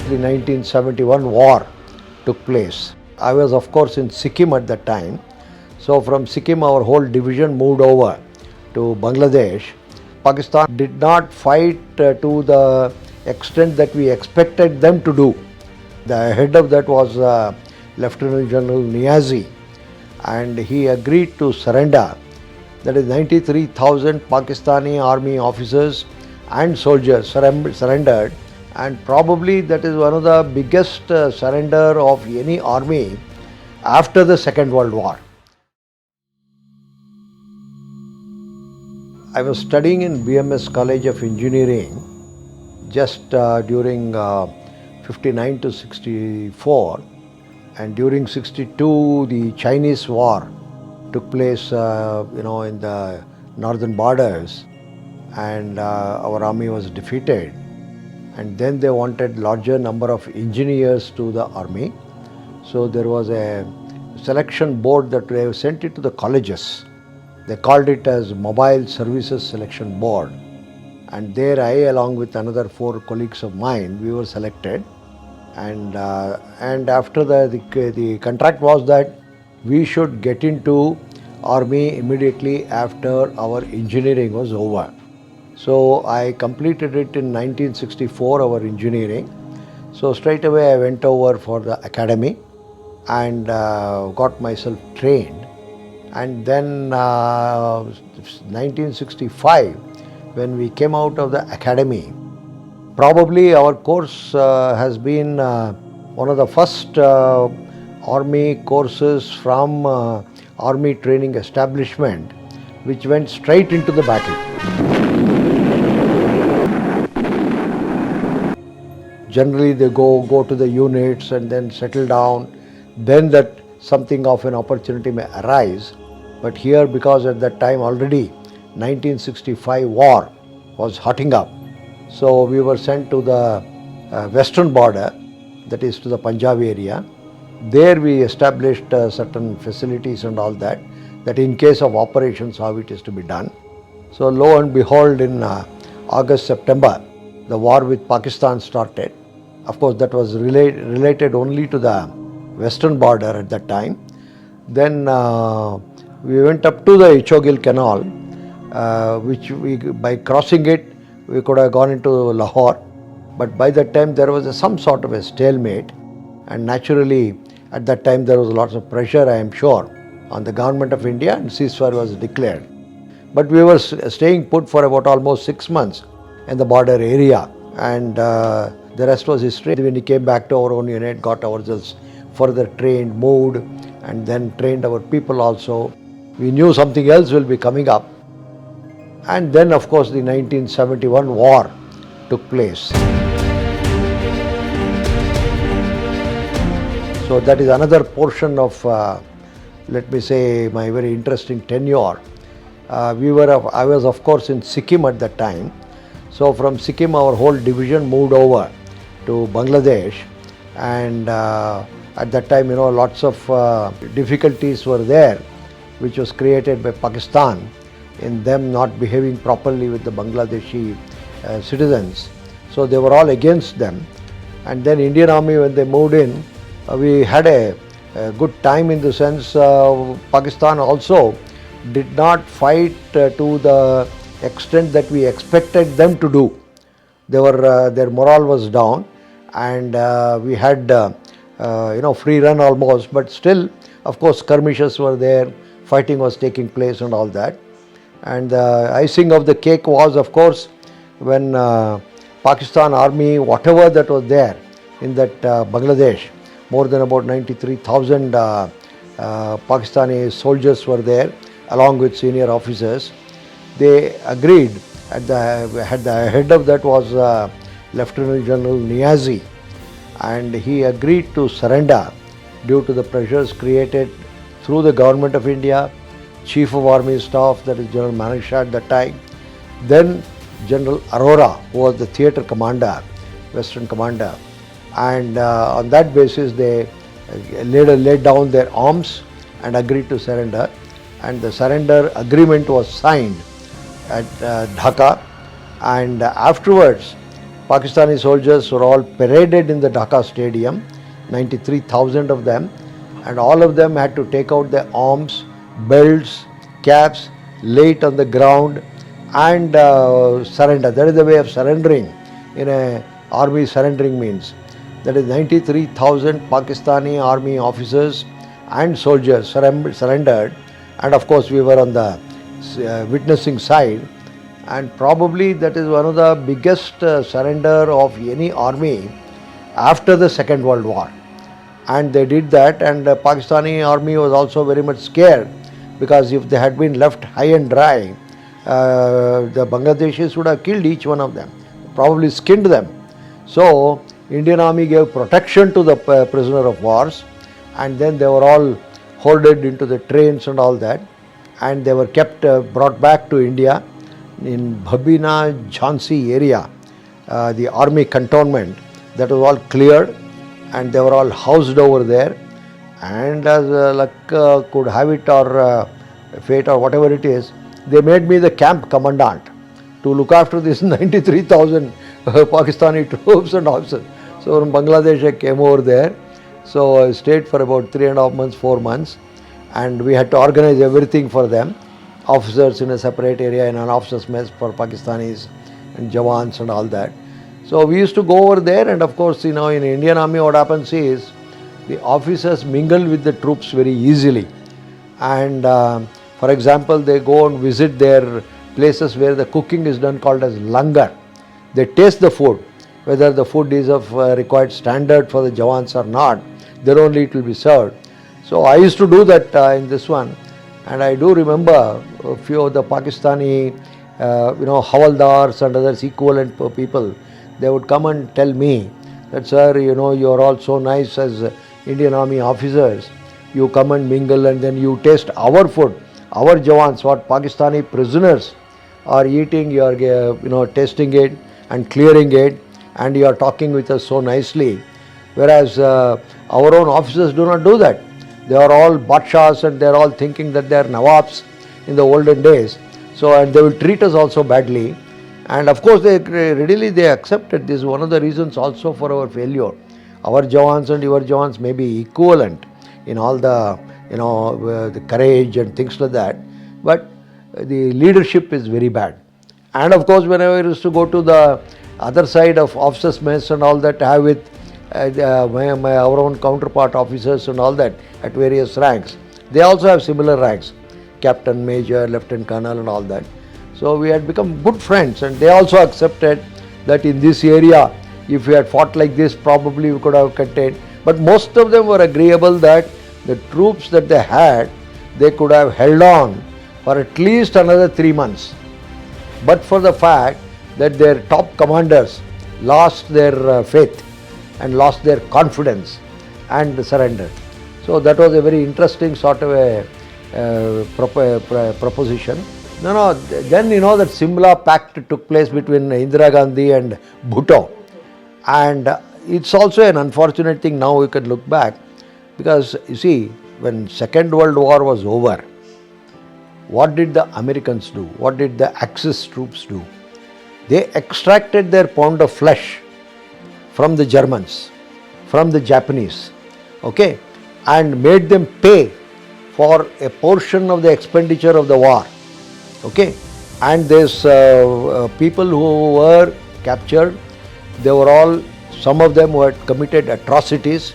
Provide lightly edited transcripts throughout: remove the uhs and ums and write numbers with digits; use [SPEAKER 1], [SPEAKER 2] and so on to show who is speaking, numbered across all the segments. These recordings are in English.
[SPEAKER 1] the 1971 war took place. I was of course in Sikkim at that time. So from Sikkim our whole division moved over to Bangladesh. Pakistan did not fight to the extent that we expected them to do. The head of that was Lieutenant General Niazi, and he agreed to surrender. That is 93,000 Pakistani army officers and soldiers surrendered, and probably that is one of the biggest surrender of any army after the Second World War. I was studying in BMS College of Engineering just during 59 to 64, and during 62 the Chinese war took place in the northern borders, and our army was defeated, and then they wanted larger number of engineers to the army. So there was a selection board that they sent it to the colleges. They called it as Mobile Services Selection Board, and there I, along with another 4 colleagues of mine, we were selected, and after the contract was that we should get into army immediately after our engineering was over. So I completed it in 1964, our engineering. So straight away I went over for the academy and got myself trained. And then 1965, when we came out of the academy, probably our course has been one of the first army courses from army training establishment which went straight into the battle. Generally they go to the units and then settle down, then that something of an opportunity may arise. But here, because at that time already 1965 war was hotting up, so we were sent to the western border, that is to the Punjab area. There we established certain facilities and all that in case of operations how it is to be done. So lo and behold, in August, September, the war with Pakistan started. Of course that was related only to the western border at that time. Then we went up to the Ichogil Canal, which by crossing it we could have gone into Lahore, but by that time there was some sort of a stalemate, and naturally at that time there was lots of pressure, I am sure, on the government of India, and ceasefire was declared. But we were staying put for about almost 6 months in the border area, and the rest was history. When we came back to our own unit, got ourselves further trained, moved, and then trained our people also. We knew something else will be coming up. And then of course the 1971 war took place. So that is another portion of, let me say, my very interesting tenure. I was of course in Sikkim at that time. So from Sikkim our whole division moved over to Bangladesh, and at that time lots of difficulties were there, which was created by Pakistan in them not behaving properly with the Bangladeshi citizens. So they were all against them, and then Indian Army, when they moved in, we had a good time, in the sense Pakistan also did not fight to the extent that we expected them to do. Their morale was down, and we had free run almost, but still of course skirmishes were there, fighting was taking place and all that. And the icing of the cake was of course when Pakistan army, whatever that was there in that Bangladesh, more than about 93,000 Pakistani soldiers were there along with senior officers. They agreed, the head of that was Lieutenant General Niazi, and he agreed to surrender due to the pressures created through the government of India, Chief of Army Staff, that is General Manisha at that time, then General Arora, who was the theatre commander, Western commander, and on that basis they laid down their arms and agreed to surrender, and the surrender agreement was signed at Dhaka, and afterwards Pakistani soldiers were all paraded in the Dhaka stadium, 93,000 of them, and all of them had to take out their arms, belts, caps, lay it on the ground and surrender. That is the way of surrendering in a army. Surrendering means that is 93,000 Pakistani army officers and soldiers surrendered, and of course we were on the witnessing side, and probably that is one of the biggest surrender of any army after the Second World War. And they did that, and the Pakistani army was also very much scared, because if they had been left high and dry, the Bangladeshis would have killed each one of them, probably skinned them. So Indian army gave protection to the prisoner of wars, and then they were all hoarded into the trains and all that, and they were kept brought back to India in Bhabina Jhansi area, the army cantonment that was all cleared, and they were all housed over there. And as luck could have it, or fate or whatever it is, they made me the camp commandant to look after this 93,000 Pakistani troops and officers. So from Bangladesh I came over there. So I stayed for about 3.5 months, 4 months, and we had to organize everything for them. Officers in a separate area in an officers' mess for Pakistanis and Jawans and all that. So we used to go over there, and of course, in Indian army what happens is the officers mingle with the troops very easily. And for example, they go and visit their places where the cooking is done, called as langar. They taste the food, whether the food is of required standard for the Jawans or not, then only it will be served. So I used to do that in this one, and I do remember a few of the Pakistani Havaldars and others equivalent people. They would come and tell me that, sir, you are all so nice as Indian army officers. You come and mingle, and then you taste our food, our Jawans, what Pakistani prisoners are eating. You are tasting it and clearing it, and you are talking with us so nicely. Whereas our own officers do not do that. They are all badshahs, and they are all thinking that they are nawabs in the olden days. So, and they will treat us also badly. And of course, they accepted. This is one of the reasons also for our failure. Our Jawans and your Jawans may be equivalent in all the the courage and things like that, but the leadership is very bad. And of course, whenever I used to go to the other side of officers' mess and all that, have with our own counterpart officers and all that at various ranks, they also have similar ranks, captain, major, lieutenant colonel and all that. So we had become good friends, and they also accepted that in this area, if we had fought like this, probably we could have contained. But most of them were agreeable that the troops that they had, they could have held on for at least another 3 months. But for the fact that their top commanders lost their faith and lost their confidence and surrendered. So that was a very interesting sort of a proposition. Then that Simla Pact took place between Indira Gandhi and Bhutto. And it's also an unfortunate thing now we can look back, because you see, when Second World War was over, what did the Americans do? What did the Axis troops do? They extracted their pound of flesh from the Germans, from the Japanese, okay, and made them pay for a portion of the expenditure of the war, okay. And there's people who were captured, they were all, some of them who had committed atrocities,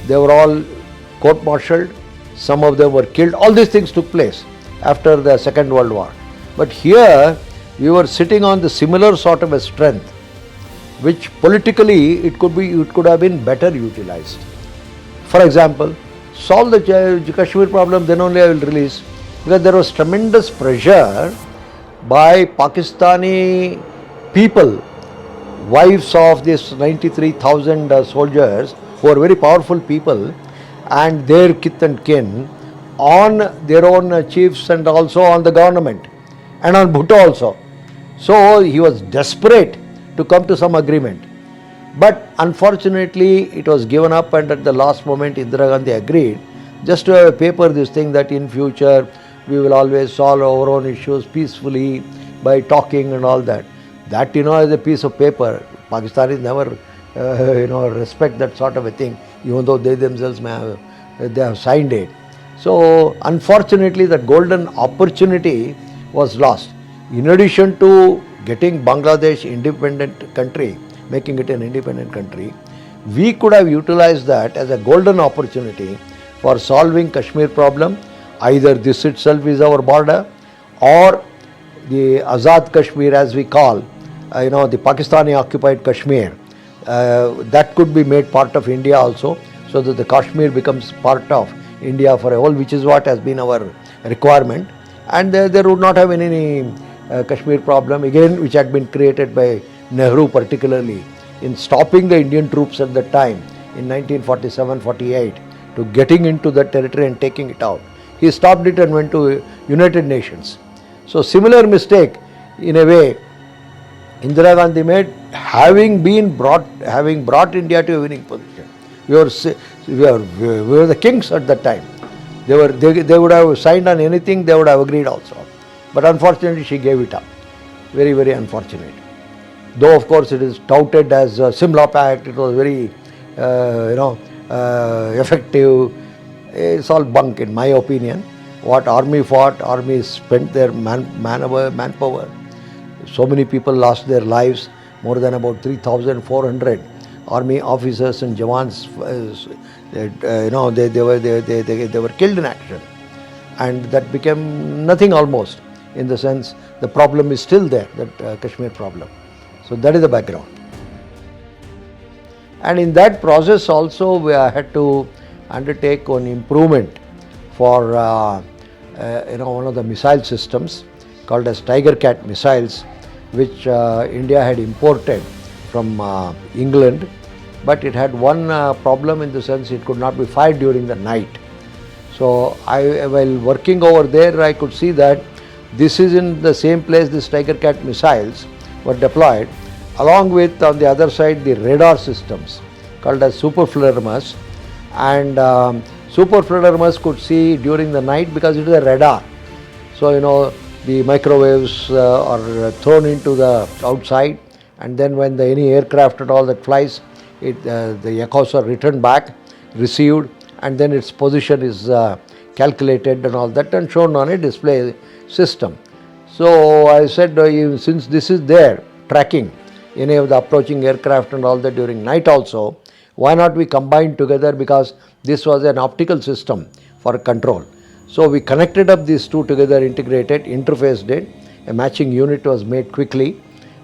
[SPEAKER 1] they were all court-martialed, some of them were killed. All these things took place after the Second World War. But here we were sitting on the similar sort of a strength, which politically it could have been better utilized. For example, solve the Kashmir problem, then only I will release, because there was tremendous pressure by Pakistani people, wives of these 93,000 soldiers, who are very powerful people, and their kith and kin, on their own chiefs and also on the government and on Bhutto also. So he was desperate to come to some agreement. But unfortunately it was given up, and at the last moment Indira Gandhi agreed just to have a paper this thing that in future we will always solve our own issues peacefully by talking and all that. That as a piece of paper Pakistanis never respect that sort of a thing, even though they themselves they have signed it. So unfortunately that golden opportunity was lost. In addition to getting Bangladesh independent country, making it an independent country, we could have utilized that as a golden opportunity for solving Kashmir problem. Either this itself is our border, or the Azad Kashmir, as we call, the Pakistani occupied Kashmir, that could be made part of India also, so that the Kashmir becomes part of India for a whole, which is what has been our requirement. And there would not have been any Kashmir problem again, which had been created by Nehru particularly in stopping the Indian troops at that time in 1947-48 to getting into that territory and taking it out. He stopped it and went to United Nations. So similar mistake in a way Indira Gandhi made, having brought India to a winning position. We were the kings at that time. They would have signed on anything, they would have agreed also. But unfortunately she gave it up. Very, very unfortunate. Though of course it is touted as Simla Pact, it was very effective. It's all bunk in my opinion. What army fought, army spent their manpower. So many people lost their lives, more than about 3,400 army officers and jawans, they were killed in action. And that became nothing almost, in the sense the problem is still there, that Kashmir problem. So that is the background. And in that process also we had to undertake an improvement for one of the missile systems called as Tiger Cat missiles, which India had imported from England, but it had one problem in the sense it could not be fired during the night. So while working over there, I could see that this is in the same place these Tiger Cat missiles were deployed, along with on the other side the radar systems called as super flaremas. And super flaremas could see during the night because it is a radar. So the microwaves are thrown into the outside, and then when any aircraft at all that flies, the echoes are returned back, received, and then its position is calculated and all that and shown on a display system. So I said, since this is there, tracking any of the approaching aircraft and all that during night also, why not we combine together, because this was an optical system for control. So we connected up these two together, integrated, interfaced it. A matching unit was made quickly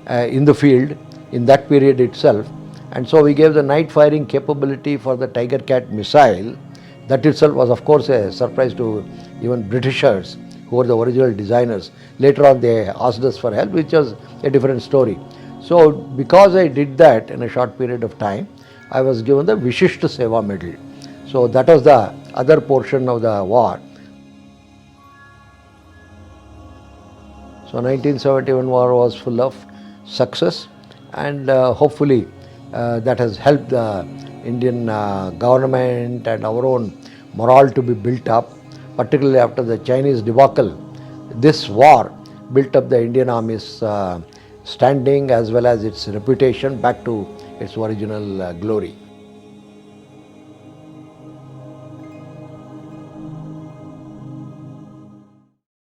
[SPEAKER 1] in the field in that period itself. And so we gave the night firing capability for the Tiger Cat missile. That itself was of course a surprise to even Britishers, who were the original designers. Later on they asked us for help, which was a different story. So because I did that in a short period of time, I was given the Vishishta Seva medal. So that was the other portion of the war. So 1971 war was full of success, and hopefully that has helped the Indian government and our own morale to be built up, particularly after the Chinese debacle. This war built up the Indian Army's standing as well as its reputation back to its original glory.